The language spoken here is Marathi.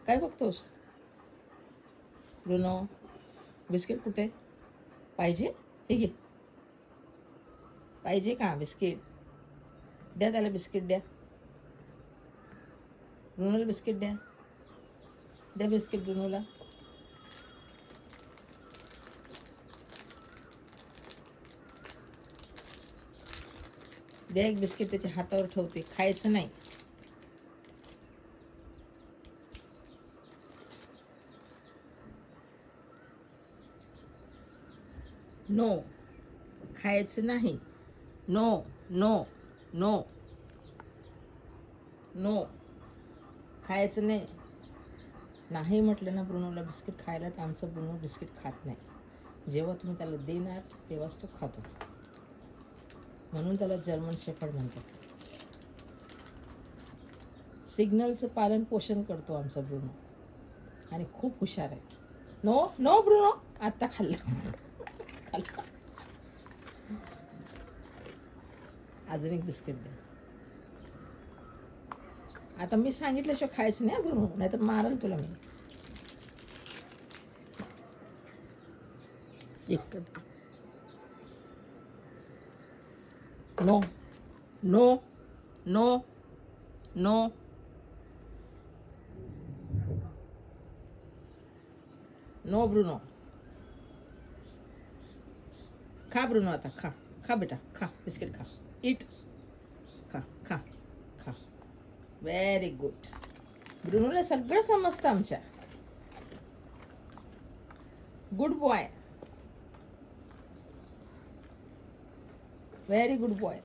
काय बघतोस ब्रुनो? बिस्किट कुठे पाहिजे? हे घे. पाहिजे का बिस्किट? द्या त्याला बिस्किट द्या. ब्रुनोला बिस्किट द्या. द्या बिस्किट ब्रुनोला. द्या एक बिस्किट त्याच्या हातावर ठेवते. खायचं नाही. नो, खायचं नाही. नो नो नो नो, खायचं नाही. नाही म्हटलं ना ब्रुनोला बिस्किट खायला, तर आमचं ब्रुनो बिस्किट खात नाही. जेव्हा तुम्ही त्याला देणार तेव्हाच तो खातो. म्हणून त्याला जर्मन शेफर्ड म्हणतात. सिग्नलचं पालन पोषण करतो आमचा ब्रुनो आणि खूप हुशार आहे. नो नो ब्रुनो, आत्ता खाल्लं. अजून एक बिस्किट द्या. आता मी सांगितल्याशिवाय खायचं नाही ब्रुनो, नाहीतर मारल तुला मी. एक no no no no no Bruno. खा ब्रुनो, आता खा. खा बेटा, खा बिस्किट खा. इट. खा खा खा. Very good. ब्रुनोला सगळं समजतं आमच्या. Good boy. Very good boy.